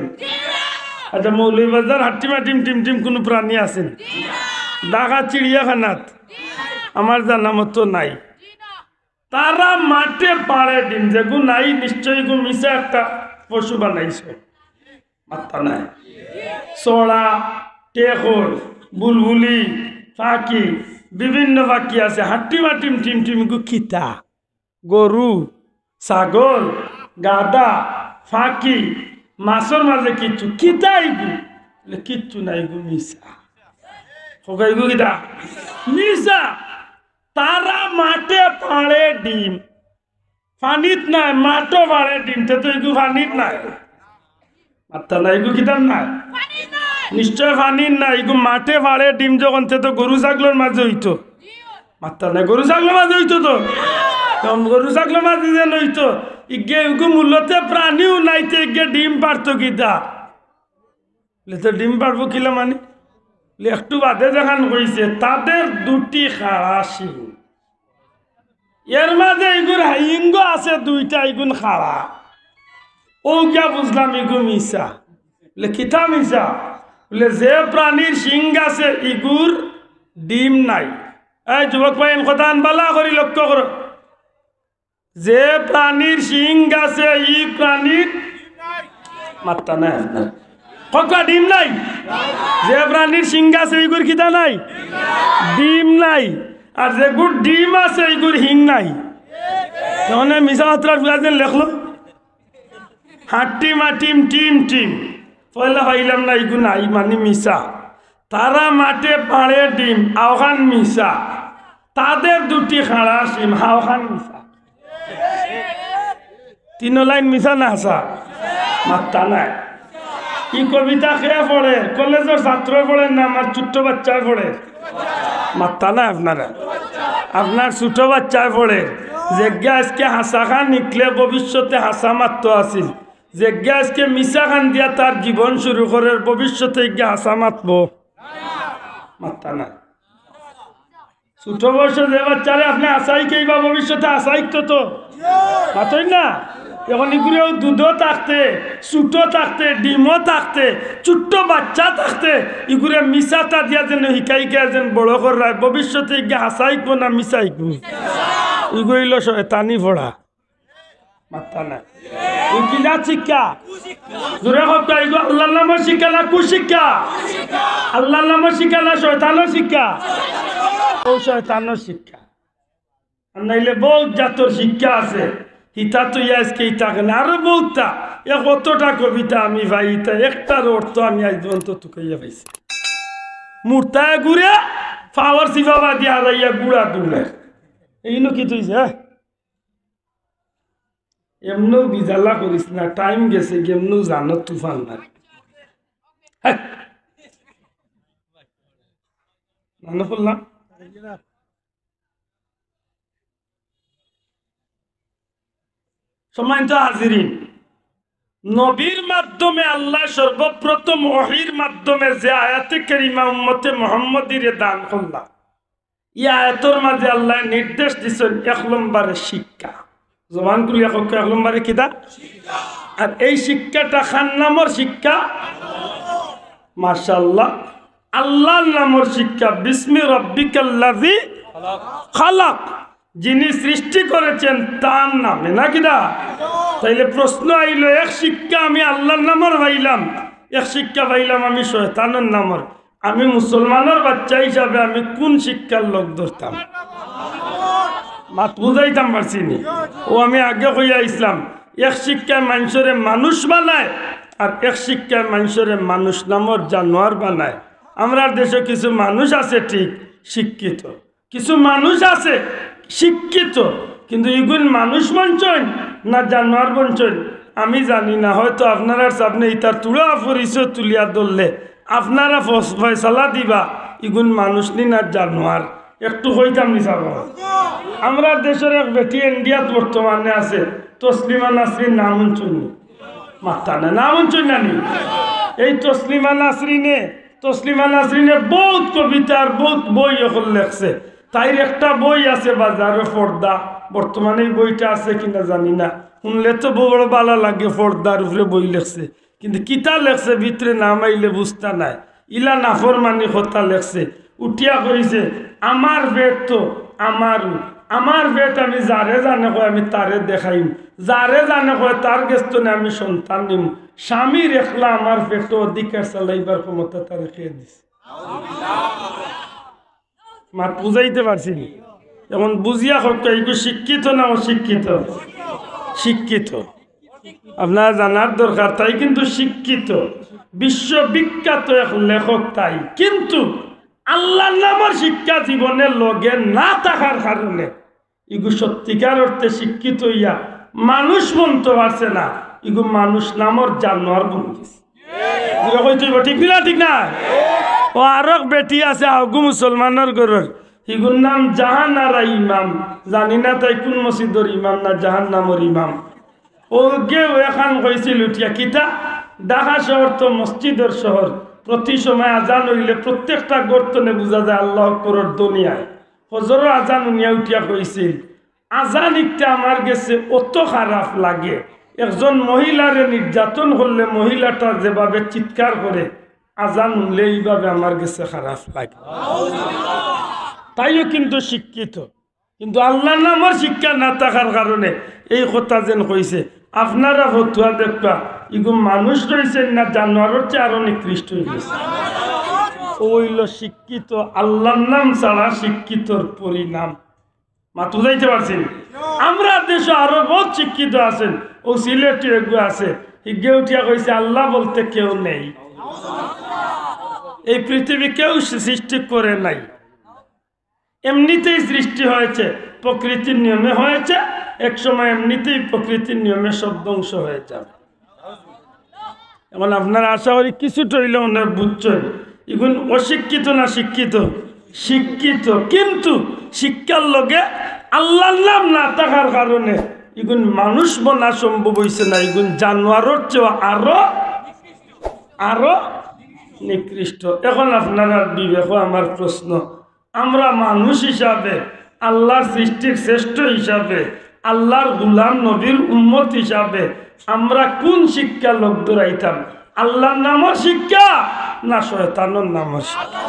আচ্ছা মৌলভীবাজার হাট্টি মাটিম টিম টিম কোনো প্রাণী আছেন ঢাকা চিড়িয়াখানাত আমার জানা মতো নাই তারা মাঠে পাড়ে ডিম যেগু নাই নিশ্চয়ই গু মিশা একটা পশু বানাইছে মাত্তা নাই চড়া টেকর বুলবুলি ফাঁকি বিভিন্ন পাখি আছে হাট্টি মাটিম টিম টিম গু খিতা গরু ছাগল গাদা ফাঁকি মাছের মাঝে কিচ্ছু খিতা ইগু কিচ্ছু নাই গু মিশা হগাইগু কিতা মিশা তারা মাঠে পাড়ে ডিম পানিত নাই মাঠও পাড়ে ডিম তো এগু পানিত নাই মাত্তা নাই এগু কিতাম নাই নিশ্চয় পানির নাই এগু মাঠে পাড়ে ডিম যখন তো গরু ছাগলের মাঝে হইতো মাত্তা নাই গরু ছাগলের মাঝে হইতো তো গরু ছাগলের মাঝে যেন হইতো ইগে এগু মূলতে প্রাণীও নাইতে ইগে ডিম পারতো কিতা তো ডিম পারবো কিলা মানে একটু বাদে দেখান কইছে তাদের 2টি খাড়া সিং এর মাঝে এগুর হাইঙ্গ আছে 2টা এগুন খাড়া ও গিয়া বুঝলাম এগু মিশা কিতা মিশা বলে যে প্রাণীর সিং আছে ইগুর ডিম নাই এই যুবক ভাই কথা আনবালা করি লক্ষ্য করো যে প্রাণীর সিং আছে ই প্রাণীর মাত্তা নাই ককা ডিম নাই যে প্রাণীর সিং আছে এইগুর খিদা নাই ডিম নাই আর যে গুড় ডিম আছে এইগুর হিং নাই তখন মিশা মাত্রা বুঝাতেন লেখলো হাট্টি মাটিম টিম টিম পয়লা ভাইলাম না এইগুলো নাই মানে মিশা তারা মাঠে পাড়ে ডিম আওখান মিশা তাদের 2টি খাড়া সিম হাওখান মিশা 3 লাইন মিশা না আসা মাত্তা নাই ই কবিতা খেয়ে পড়ে কলেজের ছাত্র পড়েন না আমার ছোট্ট বাচ্চায় পড়ে মাত্তা না আপনারা আপনার ছোট বাচ্চায় পড়ে যে আজকে হাসা খান নিকলে ভবিষ্যতে হাসা মাত্র আছিল যে গ্যাসকে মিশা খান দিয়া তার জীবন শুরু করে ভবিষ্যতে গিয়ে আসা মাতবো মাত্তা না ছোট বয়সে যে বাচ্চারে আপনি আশাই কেই বা ভবিষ্যতে আশাই তো মাতই না এখন এগুলো দুধও থাকতে ছুটো থাকতে ডিমও থাকতে ছোট্ট বাচ্চা থাকতে এগুলো মিশাটা দিয়া যেন শিকাই গিয়া যেন বড় করায় ভবিষ্যতে গিয়ে হাসাইকবো না মিশাইকবো এগুলো শয়তানি পড়া মাত্তা না কিনা শিক্ষা জোরে কথা এগুলো আল্লাহর নামের শিক্ষা না কুশিক্ষা আল্লাহর নামের শিক্ষা না শয়তানের শিক্ষা ও শয়তানের শিক্ষা আর নাইলে বহুত জাতর শিক্ষা আছে হিতা তো আজকে ইতাকে না আরো বহুতটা কতটা কবিতা আমি ভাই ইতা একটার অর্থ আমি আজ পর্যন্ত তুকাইয়া পাইছি মূর্তায় ঘুরে পাওয়ার সিফাবা দিয়ে হারাইয়া গুড়া দুলে এইনো কি তুই এমনও বিজালা করিস না টাইম গেছে এমনও জানো তুফান মারি না বললাম সম্মানিত হাজিরিন নবীর মাধ্যমে আল্লাহ সর্বপ্রথম ওহীর মাধ্যমে যে আয়াতে কারিমা উম্মতে মুহাম্মদীরে দান করলা এই আয়াতের মাঝে আল্লাহ নির্দেশ দিয়েছেন 1 নম্বরে শিক্ষা জবান কুলি এক নম্বরে কিতা শিক্ষা আর এই শিক্ষাটা খান নামের শিক্ষা মাশাআল্লাহ আল্লাহর নামের শিক্ষা বিসমি রাব্বিকাল্লাযী খালাক যিনি সৃষ্টি করেছেন তার নামে না কিনা তাইলে প্রশ্ন আইলো এক শিক্ষা আমি আল্লাহর নামের পাইলাম এক শিক্ষা পাইলাম আমি শয়তানের নামের আমি মুসলমানের বাচ্চা হিসাবে আমি কোন শিক্ষার লোক ধরতাম মাত বুঝাইতাম পারছি নি ও আমি আগে কইয়া ইসলাম এক শিক্ষায় মানুষরে মানুষ বানায় আর এক শিক্ষায় মানুষরে মানুষ নামের জানোয়ার বানায় আমরা দেশে কিছু মানুষ আছে ঠিক শিক্ষিত কিছু মানুষ আছে শিক্ষিত কিন্তু এগুলো মানুষ বঞ্চন না জানোয়ার বঞ্চন আমি জানি না হয়তো আপনারা সামনে ইতার তুলা পরিচয় তুলিয়া ধরলে আপনারা ফয়সালা দিবা এগুলো মানুষ নি না জানোয়ার একটু হইতাম নি সাব আমরা দেশের এক বেটি ইন্ডিয়াত বর্তমানে আছে তসলিমা নাসরিন নাম শুনি মাথা না নাম শুনি নানি এই তসলিমা নাসরিনে বহুত কবিতার বহুত বই এখন লেখছে তাইর একটা বই আছে বাজারে পর্দা বর্তমানে এই বইটা আছে কিনা জানি না শুনলে তো বড় ভালো লাগে পর্দার উপরে বই লেখছে কিন্তু কিতা লেখছে ভিতরে নাম আইলে বুঝতা নাই ইলা নাফরমানি কথা লেখছে উঠিয়া কইছে আমার বেট তো আমার বেট আমি যারে জানে কয় আমি তারে দেখাইম যারে জানে কয় তার গেস্তনে আমি সন্তান নিম স্বামী রেখলা আমার পেট অধিকার চালাইবার ক্ষমতা তারে খেয়ে দিছে মাত বুঝাইতে পারছি এখন বুঝিয়া হোক এইগুলো শিক্ষিত না অশিক্ষিত শিক্ষিত আপনার জানার দরকার তাই কিন্তু শিক্ষিত বিশ্ববিখ্যাত এক লেখক তাই কিন্তু আল্লাহর নামের শিক্ষা জীবনের লগে না থাকার কারণে এগুলো সত্যিকার অর্থে শিক্ষিত হইয়া মানুষ বলতে পারছে না এগুলো মানুষ নামের জানোয়ার বলতেছে ঠিক না ঠিক না ও আরো বেটি আছে আগু মুসলমানের ঘরের এগুলোর নাম জাহানারা ইমাম জানি না তাই কোন মসজিদের ইমাম না জাহান নামের ইমাম ও গেও এখান কইছিল উঠিয়া কিতা ঢাকা শহর তো মসজিদের শহর প্রতি সময় আজান হইলে প্রত্যেকটা গর্তনে বোঝা যায় আল্লাহ আকবরের দুনিয়ায় ফজরের আজান উনিয়া উঠিয়া কইছিল আজান একটা আমার গেছে অত খারাপ লাগে একজন মহিলারে নির্যাতন করলে মহিলাটা যেভাবে চিৎকার করে আজান উনলে এইভাবে আমার গেছে খারাপ লাগে তাইও কিন্তু শিক্ষিত কিন্তু আল্লাহ নামের শিক্ষা না থাকার কারণে এই কথা যেন কইছে আপনারা ফতুয়া দেখবা এগুলো মানুষ রয়েছেন না জানোয়ারের চেয়ে আরো নিকৃষ্ট হয়ে গেছে ওইল শিক্ষিত আল্লাহর নাম ছাড়া শিক্ষিতর পরিণাম মাতু যাইতে পারছেন আমরা দেশে আরো বহুত শিক্ষিত আছেন ও সিলেটে এগু আছে হিগে উঠিয়া কইছে আল্লাহ বলতে কেউ নেই এই পৃথিবী কেউ সৃষ্টি করে নাই এমনিতেই সৃষ্টি হয়েছে প্রকৃতির নিয়মে হয়েছে এক সময় এমনিতেই প্রকৃতির নিয়মে সব ধ্বংস হয়ে যাবে এখন আপনারা আশা করি কিছুটা হইলে ওনার বুঝছেন এখন অশিক্ষিত না শিক্ষিত শিক্ষিত কিন্তু শিক্ষার লগে আল্লাহর নাম না থাকার কারণে এগুন মানুষ বনা সম্ভব হয়েছে না, এগুন জানোয়ারের চেয়ে আরো নিকৃষ্ট। এখন আপনারা বিবেক আমার প্রশ্ন, আমরা মানুষ হিসাবে আল্লাহর সৃষ্টির শ্রেষ্ঠ হিসাবে আল্লাহর গুলাম নবীর উম্মত হিসাবে আমরা কোন শিক্ষা লোক দৌড়াইতাম? আল্লাহর নামের শিক্ষা না শয়তানের নামের শিক্ষা?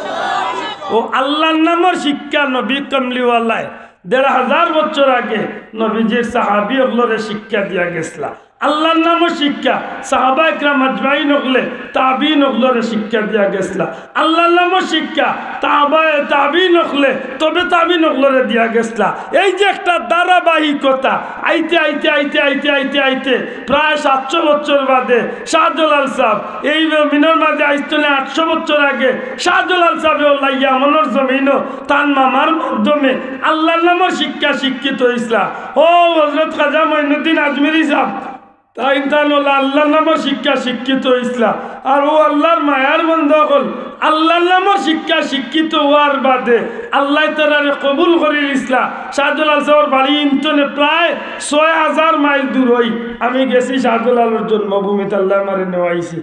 ও আল্লাহর নামের শিক্ষা নবী কমলিওয়ালায় ১৫০০ বছর আগে নবীজির সাহাবী ওগুলোরে শিক্ষা দিয়া গেছলা। আল্লাহর নামের শিক্ষা সাহাবা ইকরাম আজমাইন ওগলে তাবিন ওগলরে শিক্ষা দিয়া গেছলা। আল্লাহর নামের শিক্ষা তাবিন ওগলে তবে তাবিন ওগলরে দিয়া গেছলা। এই যে একটা ধারাবাহিকতা আইতে আইতে আইতে আইতে আইতে আইতে প্রায় ৭০০ বছর বাদে শাহজালাল সাহেব এই মিনার মাঝে আইস্তলে ৮০০ বছর আগে শাহজালাল সাহেব লাইয়া মনোর জমিনও তার মামার মাধ্যমে আল্লাহর নামের শিক্ষা শিক্ষিত হইসলা। ও হযরত খাজা মঈনুদ্দিন আজমিরি সাহেব তাই আল্লাহর নামের শিক্ষা শিক্ষিত ইসলাম। আর ও আল্লাহর মায়ার বন্ধ হল আল্লাহর নামের শিক্ষা শিক্ষিত হওয়ার বাদে আল্লাহ তাআলা কবুল করিল ইসলাম। শাহজালাল সাহেবের বাড়ি ইন্তনে প্রায় ৬০০০ মাইল দূর হই আমি গেছি শাহজালালের জন্মভূমিতে, আল্লাহ মারে নেওয়াইছি।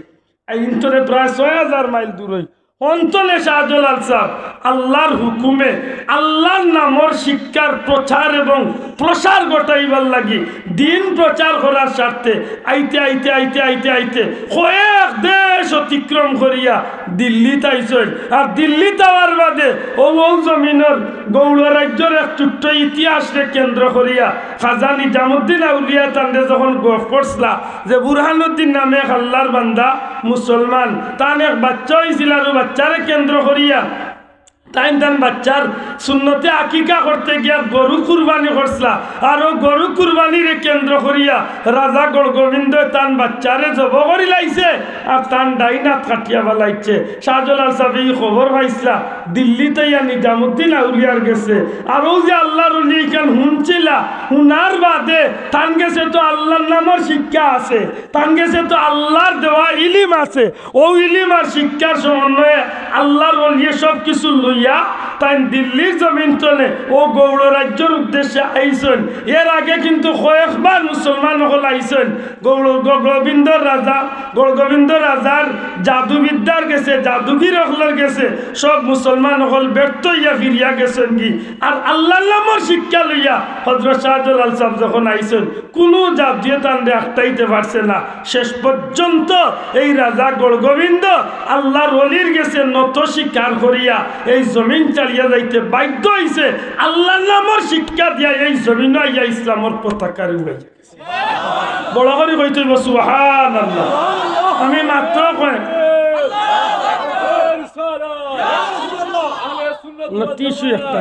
ইন্তনে প্রায় ৬০০০ মাইল দূর হই অঞ্চলে শাহজালাল সাহেব আল্লাহর হুকুমে আল্লাহর নামের শিক্ষার প্রচার এবং প্রসার ঘটাইবার লাগি দিন প্রচার করার স্বার্থে আইতে আইতে আইতে আইতে আইতে কয়েক দেশ অতিক্রম করিয়া দিল্লিতে আইসেন। আর দিল্লিতে আওয়ার বাদে ও জমিনের গৌড় রাজ্যের এক ছোট্ট ইতিহাসকে কেন্দ্র করিয়া খাজা নিজামুদ্দিন আউলিয়া তান্ডে যখন গফ করছিলা যে বুরহানুদ্দিন নামে এক আল্লাহর বান্দা মুসলমান তান এক বাচ্চা হয়েছিল আর বাচ্চারে কেন্দ্র করিয়া তাই তান বাচ্চার সুন্নতে আকিকা করতে গিয়া গরু কুরবানি করছিলা। আর ও গরু কুরবানিরে কেন্দ্র করিয়া রাজা গড়গোবিন্দ তান বাচ্চারে জব করি লাইছে আর তান ডাইনাত কাটিয়া ফেলাইছে। শাহজালাল সাহেব এই খবর পাইছিলা দিল্লিতে ইয়া নিজামুদ্দিন আউলিয়ার গেছে। আর ও যে আল্লাহর উলি এখান শুনছিলা শুনার বাদে তান গেছে তো আল্লাহর নামের শিক্ষা আছে, তান গেছে তো আল্লাহর দেওয়া ইলিম আছে। ও ইলিম আর শিক্ষার সমন্বয়ে আল্লাহর উলিয়ে সব কিছু তাই দিল্লির জমিন তলে ও গৌড় রাজ্যের উদ্দেশ্যে আইসেন। এর আগে কিন্তু কয়েকবার মুসলমান হল আইসেন। গৌড়গোবিন্দ রাজার জাদুবিদ্যার গেছে, জাদুগির হলের গেছে, সব মুসলমান হল ব্যর্থ হইয়া ফিরিয়া গেছেন কি। আর আল্লাহর নামের শিক্ষা লইয়া হযরত শাহজালাল সাহেব যখন আইসেন কোনো জাতীয় তান্ডে আটকাইতে পারছে না। শেষ পর্যন্ত এই রাজা গৌড়গোবিন্দ আল্লাহর ওলির গেছে নত স্বীকার করিয়া এই জমিন চালিয়ে যাইতে বাধ্য হইছে। আল্লাহর নামের শিক্ষা দিয়া এই জমিন আইয়া ইসলামের পতাকা উড়ে গেছে। বড় করে কইতে হইব সুবহানাল্লাহ। আমি মাত্র কই টিস্যু একটা